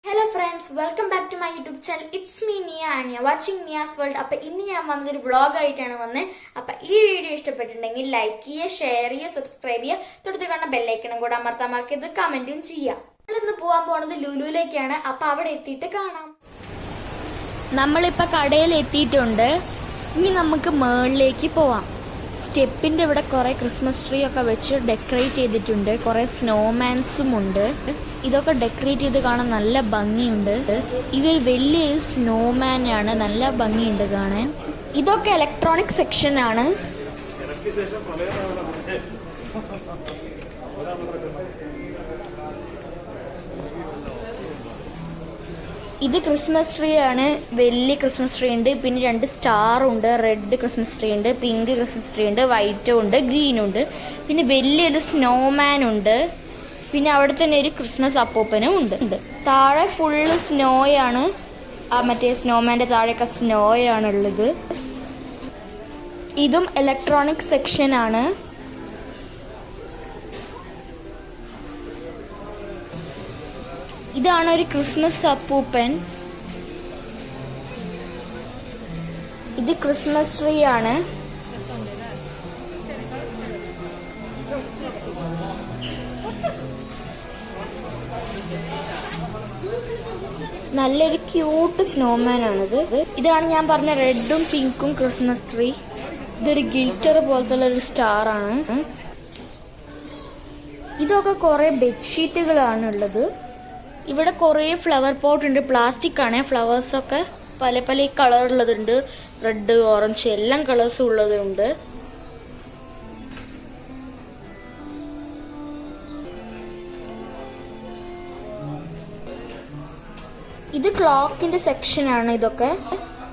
Hello friends, welcome back to my YouTube channel. It's me Nia and you're watching Nia's World. അപ്പോൾ ഇന്ന് ഞാൻ വന്നൊരു vlog ആയിട്ടാണ് വന്നത്. അപ്പോൾ ഈ വീഡിയോ ഇഷ്ടപ്പെട്ടിട്ടുണ്ടെങ്കിൽ ലൈക്ക് ചെയ്യുക, ഷെയർ ചെയ്യുക, സബ്സ്ക്രൈബ് ചെയ്യുക, തൊട്ടടുത്ത് കാണുന്ന ബെൽ ഐക്കണും കൂടെ അമർത്താൻ മറക്കരുത്, കമന്റും ചെയ്യുക. നമ്മൾ ഇന്ന് പോകാൻ പോകുന്നത് ലുലുവിലേക്കാണ്. അപ്പോൾ അവിടെ എത്തിയിട്ട് കാണാം. നമ്മളിപ്പോൾ കടയിൽ എത്തിയിട്ടുണ്ട്. ഇനി നമുക്ക് മേളിലേക്ക് പോവാം. സ്റ്റെപ്പിൻ്റെ ഇവിടെ കുറേ ക്രിസ്മസ് ട്രീ ഒക്കെ വെച്ച് ഡെക്കറേറ്റ് ചെയ്തിട്ടുണ്ട്. കുറേ സ്നോമാൻസും ഉണ്ട്. ഇതൊക്കെ ഡെക്കറേറ്റ് ചെയ്ത് കാണാൻ നല്ല ഭംഗിയുണ്ട്. ഇതൊരു വലിയൊരു സ്നോമാൻ ആണ്, നല്ല ഭംഗിയുണ്ട് കാണാൻ. ഇതൊക്കെ ഇലക്ട്രോണിക് സെക്ഷൻ ആണ്. ഇത് ക്രിസ്മസ് ട്രീ ആണ്. വലിയ ക്രിസ്മസ് ട്രീ ഉണ്ട്, പിന്നെ 2 സ്റ്റാർ ഉണ്ട്. റെഡ് ക്രിസ്മസ് ട്രീ ഉണ്ട്, പിങ്ക് ക്രിസ്മസ് ട്രീ ഉണ്ട്, വൈറ്റും ഉണ്ട്, ഗ്രീനും ഉണ്ട്. പിന്നെ വലിയൊരു സ്നോമാൻ ഉണ്ട്. പിന്നെ അവിടെ തന്നെ ഒരു ക്രിസ്മസ് അപ്പൂപ്പനും ഉണ്ട്. താഴെ ഫുള്ള് സ്നോയാണ്. മറ്റേ സ്നോമാൻ്റെ താഴെയൊക്കെ സ്നോയാണുള്ളത്. ഇതും ഇലക്ട്രോണിക് സെക്ഷൻ ആണ്. ഇതാണ് ഒരു ക്രിസ്മസ് അപ്പൂപ്പൻ. ഇത് ക്രിസ്മസ് ട്രീ ആണ്. നല്ലൊരു ക്യൂട്ട് സ്നോമാൻ ആണിത്. ഇതാണ് ഞാൻ പറഞ്ഞ റെഡും പിങ്കും ക്രിസ്മസ് ട്രീ. ഇതൊരു ഗിൽറ്റർ പോലത്തെ ഒരു സ്റ്റാർ ആണ്. ഇതൊക്കെ കുറെ ബെഡ്ഷീറ്റുകളാണ് ഉള്ളത്. ഇവിടെ കുറേ ഫ്ലവർ പോട്ട് ഉണ്ട്. പ്ലാസ്റ്റിക് ആണ്. ഫ്ലവേഴ്സൊക്കെ പല പല കളറുള്ളതുണ്ട്. റെഡ്, ഓറഞ്ച് എല്ലാം കളേഴ്സും ഉള്ളതുണ്ട്. ഇത് ക്ലോക്കിന്റെ സെക്ഷൻ ആണ്.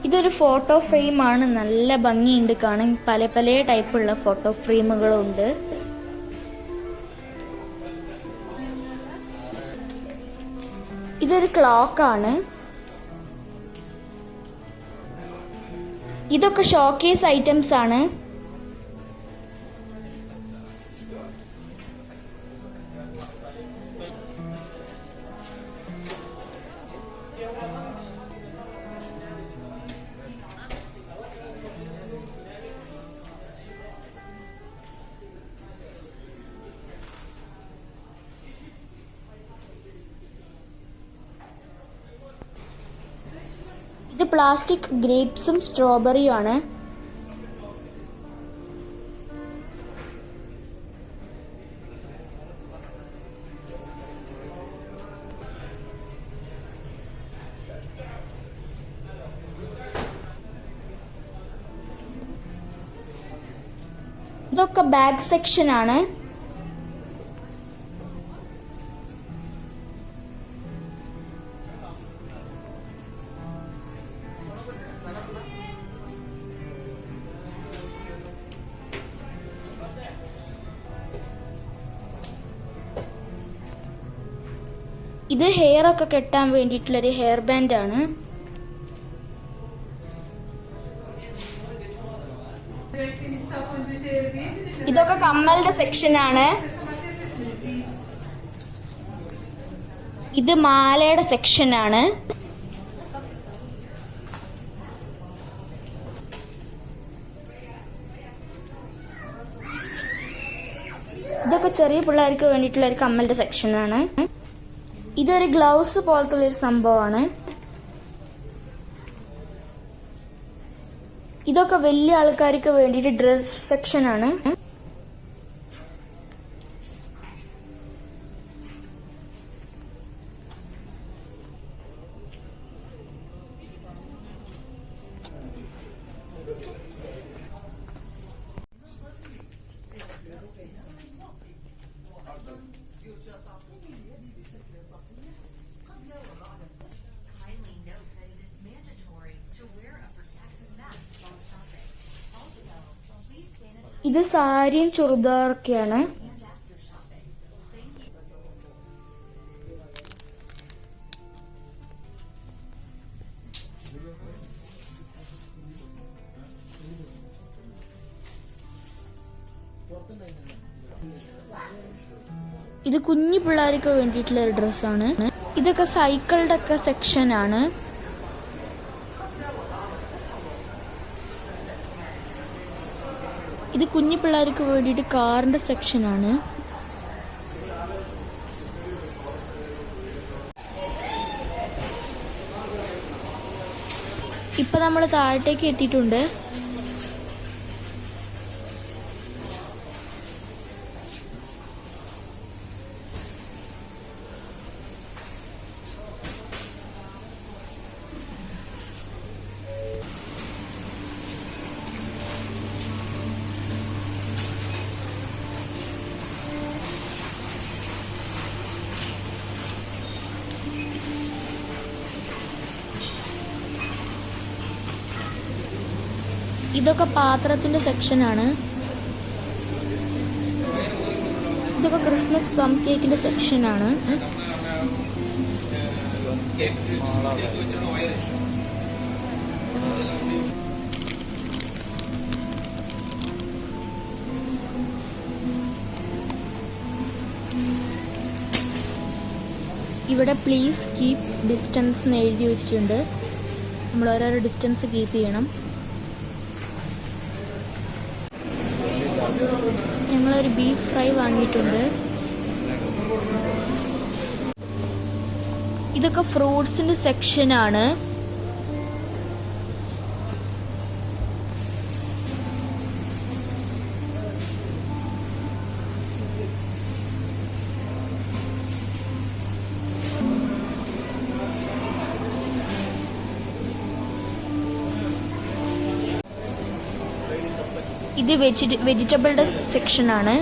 ഇതൊരു ഫോട്ടോ ഫ്രെയിം ആണ്. നല്ല ഭംഗിയുണ്ട് കാണാൻ. പല പല ടൈപ്പുള്ള ഫോട്ടോ ഫ്രെയിമുകളുണ്ട്. ഇതൊരു ക്ലോക്ക് ആണ്. ഇതൊക്കെ ഷോക്കേസ് ഐറ്റംസ് ആണ്. ഇത് പ്ലാസ്റ്റിക് ഗ്രേപ്സും സ്ട്രോബെറിയും ആണ്. ഇതൊക്കെ ബാഗ് സെക്ഷൻ ആണ്. ഇത് ഹെയർ ഒക്കെ കെട്ടാൻ വേണ്ടിയിട്ടുള്ളൊരു ഹെയർ ബാൻഡ് ആണ്. ഇതൊക്കെ കമ്മലിന്റെ സെക്ഷൻ ആണ്. ഇത് മാലയുടെ സെക്ഷൻ ആണ്. ഇതൊക്കെ ചെറിയ പിള്ളേർക്ക് വേണ്ടിയിട്ടുള്ള ഒരു കമ്മലിന്റെ സെക്ഷൻ ആണ്. ഇതൊരു ഗ്ലൗസ് പോലത്തെ ഒരു സംഭവമാണ്. ഇതൊക്കെ വലിയ ആൾക്കാർക്ക് വേണ്ടിയിട്ട് ഡ്രസ് സെക്ഷൻ ആണ്. ഇത് സാരിയും ചുരിദാറൊക്കെയാണ്. ഇത് കുഞ്ഞു പിള്ളേർക്ക് വേണ്ടിയിട്ടുള്ള ഒരു ഡ്രസ്സാണ്. ഇതൊക്കെ സൈക്കിളുടെ ഒക്കെ സെക്ഷനാണ്. ഇത് കുഞ്ഞു പിള്ളേർക്ക് വേണ്ടിയിട്ട് കാറിൻ്റെ സെക്ഷനാണ്. ഇപ്പം നമ്മൾ താഴത്തേക്ക് എത്തിയിട്ടുണ്ട്. ഇതൊക്കെ പാത്രത്തിൻ്റെ സെക്ഷനാണ്. ഇതൊക്കെ ക്രിസ്മസ് പ്ലം കേക്കിൻ്റെ സെക്ഷനാണ്. ഇവിടെ പ്ലീസ് കീപ് ഡിസ്റ്റൻസ് എന്ന് എഴുതി വെച്ചിട്ടുണ്ട്. നമ്മൾ ഓരോരോ ഡിസ്റ്റൻസ് കീപ്പ് ചെയ്യണം. ഞങ്ങളൊരു ബീഫ് ഫ്രൈ വാങ്ങിയിട്ടുണ്ട്. ഇതൊക്കെ ഫ്രൂട്ട്സിൻ്റെ സെക്ഷനാണ്. ഇത് വെജിറ്റബിളുടെ സെക്ഷനാണ്.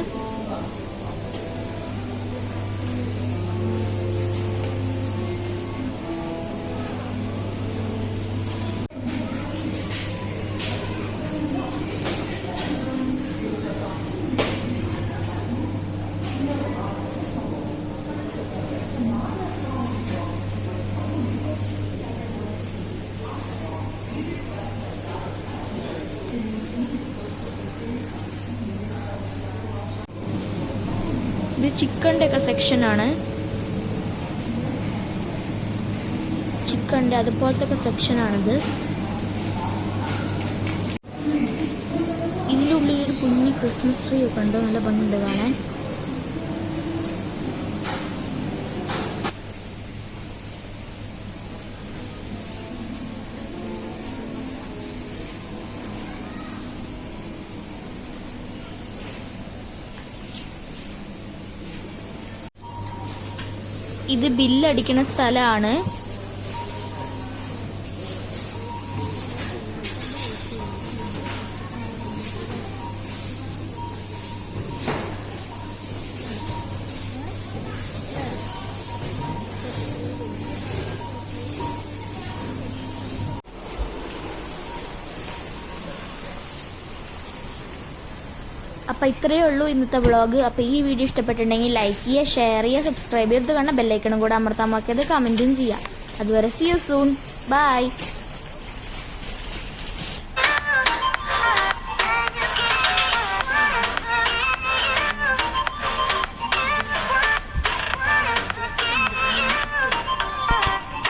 ഇത് ചിക്കൻ്റെ ഒക്കെ സെക്ഷനാണ്. ചിക്കൻ്റെ അതുപോലത്തെ ഒക്കെ സെക്ഷനാണിത്. ഇതിൻ്റെ ഉള്ളിൽ ഒരു കുഞ്ഞ് ക്രിസ്മസ് ട്രീ ഒക്കെ ഉണ്ട്. നല്ല ഭംഗിയുണ്ട് കാണാൻ. ഇത് ബില്ലടിക്കുന്ന സ്ഥലമാണ്. അപ്പോൾ ഇത്രയേ ഉള്ളൂ ഇന്നത്തെ വ്ളോഗ്. അപ്പോൾ ഈ വീഡിയോ ഇഷ്ടപ്പെട്ടിട്ടുണ്ടെങ്കിൽ ലൈക്ക് ചെയ്യുക, ഷെയർ ചെയ്യുക, സബ്സ്ക്രൈബ് ചെയ്ത് കാണാൻ ബെല്ലൈക്കണും കൂടെ അമർത്താൻ നോക്കിയത് കമൻറ്റും ചെയ്യുക. അതുവരെ see you soon. Bye.